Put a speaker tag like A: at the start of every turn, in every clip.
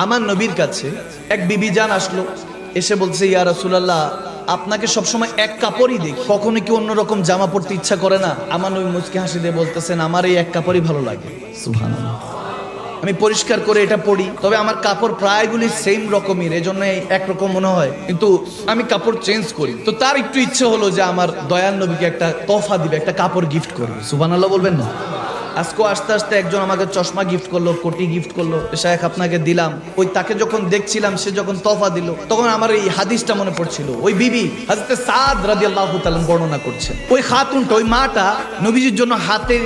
A: আমার নবীর কাছে এক বিবি জান আসলো, এসে বলছে, ইয়া রাসূলুল্লাহ, আপনাকে সবসময় এক কাপড়ই দেখি, কখনো কি অন্যরকম জামা পরতে ইচ্ছা করে না? আমার নবী মুচকি হাসি দিয়ে বলতেছেন, আমার এই এক কাপড়ই ভালো লাগে। সুবহানাল্লাহ। আমি পরিষ্কার করে এটা পরি, তবে আমার কাপড় প্রায়গুলি সেম রকমের, এজন্য একরকম মনে হয়, কিন্তু আমি কাপড় চেঞ্জ করি। তো তার একটু ইচ্ছে হলো যে আমার দয়াল নবীকে একটা তোহফা দিবে, একটা কাপড় গিফট করবে। সুবহানাল্লাহ বলবেন না? আজকে আস্তে আস্তে একজন আমাকে চশমা গিফট করলো, কোটি গিফট করলো, শায়েখ আপনাকে দিলাম। ওই তাকে যখন দেখছিলাম, সে যখন তোহফা দিল, তখন আমার এই হাদিসটা মনে পড়ছিল। ওই বিবি হযরত সাদ রাদিয়াল্লাহু তাআলা বর্ণনা করছেন, ওই খাতুনটা, ওই মাটা নবীজির জন্য হাতে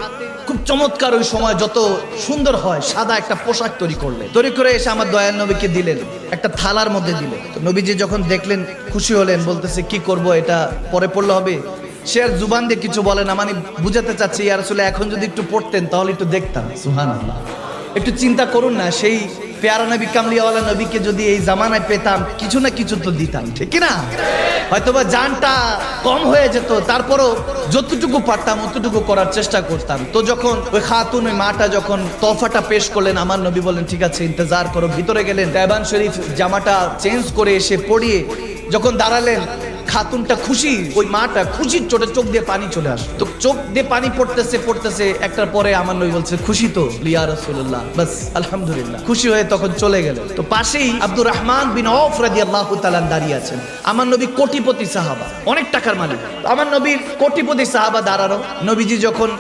A: খুব চমৎকার ওই সময় যত সুন্দর হয় সাদা একটা পোশাক তৈরি করে এসে আমার দয়াল নবীকে দিলেন, একটা থালার মধ্যে দিলেন। তো নবীজি যখন দেখলেন খুশি হলেন, বলতেছে কি করব, এটা পরে পড়লে হবে? সে আর জুবান দিয়ে কিছু বলে না, মানে বুঝাতে চাচ্ছে, ইয়া রাসূলুল্লাহ এখন যদি একটু পড়তেন তাহলে একটু দেখতাম। সুবহানাল্লাহ। একটু চিন্তা করুন না, সেই প্যারা নবী কামলিওয়ালা নবীকে যদি এই জামানায় পেতাম, কিছু না কিছু তো দিতাম, ঠিক না? হয়তোবা জানটা কম হয়ে যেত, তারপরও যতটুকু পারতাম অতটুকু করার চেষ্টা করতাম। তো যখন ওই খাতুন, ওই মাটা যখন তোহফাটা পেশ করলেন, আমার নবী বলেন, ঠিক আছে ইন্তজার করো। ভিতরে গেলেন, তাইবান শরীফ জামাটা চেঞ্জ করে এসে পরিয়ে যখন দাঁড়ালেন, খাতুনটা খুশি, ওই মাটা খুশির চোটে চোখ দিয়ে পানি চলে আসে। তো চোখ দিয়ে পানি পড়তেছে একটার পরে আমার নবী বলছে, খুশি তো? ইয়া রাসূলুল্লাহ, বাস আলহামদুলিল্লাহ। খুশি হয়ে তখন চলে গেলেন। তো পাশেই আব্দুর রহমান বিন আওফ রাদিয়াল্লাহু তাআলা দাঁড়িয়ে আছেন। আমার নবী কোটিপতি সাহাবা, অনেক টাকার মালিক। আমার নবীর কোটিপতি সাহাবা দাঁড়ানো। নবীজি যখন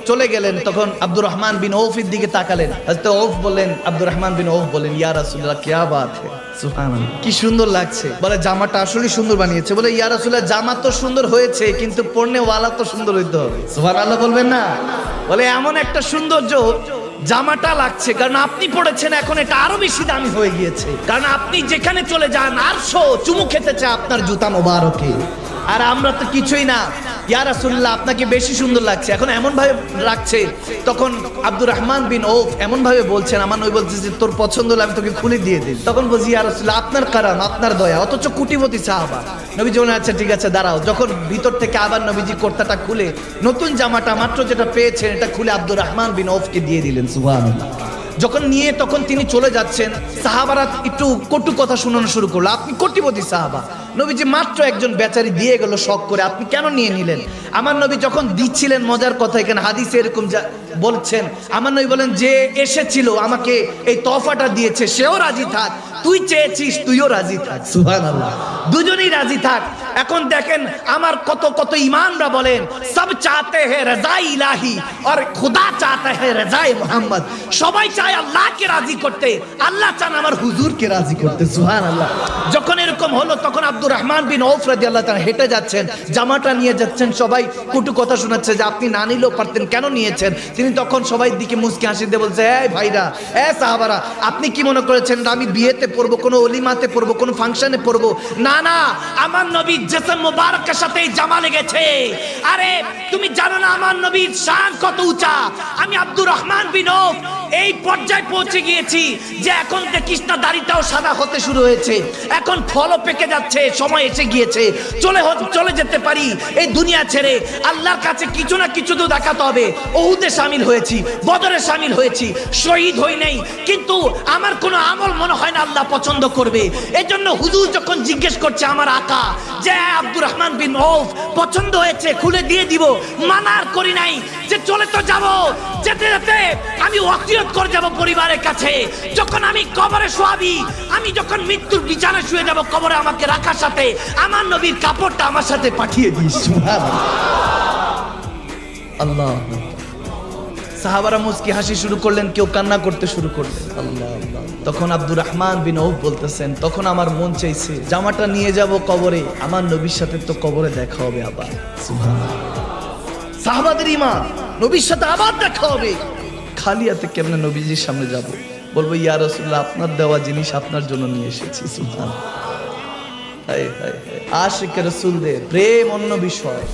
A: চলে গেলেন, তখন আব্দুর রহমান বিন আওফের দিকে তাকালেন। হযরত আওফ বলেন, আব্দুর রহমান বিন আওফ বলেন, ইয়া রাসূলুল্লাহ, কিয়া বাত হ্যায়, সুবহানাল্লাহ, কি সুন্দর লাগছে। বলে, জামাটা আসলে সুন্দর বানিয়েছে। বলে, ইয়া রাসূলুল্লাহ, জামা তো সুন্দর হয়েছে, কিন্তু পরনে ওয়ালা তো সুন্দর হইতে হবে। সুবহানাল্লাহ বলবেন না? বলে, এমন একটা সৌন্দর্য জামাটা লাগছে, কারণ আপনি পড়েছেন, এখন এটা আরো বেশি দামি হয়ে গিয়েছে, কারণ আপনি যেখানে চলে যান আরশো চুমু খেতে চায় আপনার জুতা মোবারকে, আর আমরা তো কিছুই না। ইয়া রাসূলুল্লাহ, আপনাকে বেশি সুন্দর লাগছে। এখন এমন ভাবে রাখছে, তখন আব্দুর রহমান বিন আওফ এমন ভাবে বলছেন, আমার নবী বলছে যে তোর পছন্দ হলে আমি তোকে খুলে দিয়ে দিই। তখন বলছি, ইয়া রাসূলুল্লাহ, আপনার কারণ, আপনার দয়া, অথচ কোটিপতি সাহাবা। নবীজি বলেন, আচ্ছা ঠিক আছে দাঁড়াও। যখন ভিতর থেকে আবার নবীজি কুর্তাটা খুলে, নতুন জামাটা মাত্র যেটা পেয়েছেন এটা খুলে আব্দুর রহমান বিন আওফকে দিয়ে দিলেন। সুবহানাল্লাহ। যখন নিয়ে তখন তিনি চলে যাচ্ছেন, সাহাবারা একটু কটু কথা শোনানো শুরু করলো, আপনি কোটিপতি সাহাবা, নবীজি মাত্র একজন বেচারি দিয়ে গেল শখ করে, আপনি কেন নিয়ে নিলেন? আমার নবী যখন দিচ্ছিলেন, মজার কথা, এখানে হাদিসে এরকম বলছেন, আমার নবী বলেন, যে এসেছিল আমাকে এই তোহফাটা দিয়েছে সেও রাজি থাক, তুই চেয়েছিস তুইও রাজি থাক। সুবহানাল্লাহ। দুজনেই রাজি থাক। এখন দেখেন আমার কত কত ইমানরা বলেন, সব চাতে হ্যায় রাজা ইলাহি আর খুদা চাতে হ্যায় রাজায়ে মুহাম্মদ। সবাই চায় আল্লাহকে রাজি করতে, আল্লাহ চান আমার হুজুরকে রাজি করতে। সুবহানাল্লাহ। যখন এরকম হলো, তখন আব্দুর রহমান বিন আওফ রাদিয়াল্লাহু তাআলা হেঁটে যাচ্ছেন, জামাটা নিয়ে যাচ্ছেন, সবাই কটু কথা শোনাচ্ছে যে আপনি না নিলেও পারতেন, কেন নিয়েছেন? তিনি তখন সবাই দিকে মুচকি হাসি দিয়ে বলছে, এই ভাইরা, সাহাবারা, আপনি কি মনে করেছেন আমি বিয়েতে পরবো, কোনো অলিমাতে পরবো, কোনো ফাংশনে পরবো? না না, আমার নবীর জিসম মুবারকের সাথে জামা লেগেছে। আরে তুমি জানো না আমার নবীর শান কত উঁচা? আমি আব্দুর রহমান বিন আওফ এই পর্যায়ে পৌঁছে গিয়েছি যে এখন দেখিস না দাড়িটাও সাদা হতে শুরু হয়েছে, এখন ফলও পেকে যাচ্ছে, সময় এসে গিয়েছে, চলে যেতে পারি এই দুনিয়া ছেড়ে। আল্লাহর কাছে কিছু না কিছু তো দেখাতে হবে। উহুদে শামিল হয়েছি, বদরে শামিল হয়েছি, শহীদ হই নাই, কিন্তু আমার কোনো আমল মনে হয় না আল্লাহ পছন্দ করবে। এজন্য হুজুর যখন জিজ্ঞেস করছে আমার আকা যে আব্দুর রহমান বিন আওফ পছন্দ হয়েছে, খুলে দিয়ে দিব, মানার করি নাই, যে চলে তো যাব, যেতে যেতে আমি ওয়াসিয়ত করে যাব পরিবারের কাছে, যখন আমি কবরে শোয়াবি, আমি যখন মৃত্যুর বিছানায় শুয়ে যাব, কবরে আমাকে রাখার সাথে আমার নবীর কাপড়টা আমার সাথে পাঠিয়ে দিস। সুবহানাল্লাহ। আল্লাহ। সাহাবারা মুচকি হাসি শুরু করলেন, কেউ কান্না করতে শুরু করলেন। আল্লাহ আল্লাহ। তখন আব্দুর রহমান বিন আওফ বলতেছেন, তখন আমার মন চাইছে জামাটা নিয়ে যাব কবরে, আমার নবীর সাথে তো কবরে দেখা হবে আবার। সুবহানাল্লাহ। সাহাবাদের ঈমান, নবীর সাথে আবার দেখা হবে। খালি হাতে কেমনে নবীজির সামনে যাব? বলবো, ইয়া রাসূলুল্লাহ, আপনার দেওয়া জিনিস আপনার জন্য নিয়ে এসেছি। সুবহানাল্লাহ। হায় হায় হায়। আশিক রাসূলদের প্রেম অন্য বিষয়।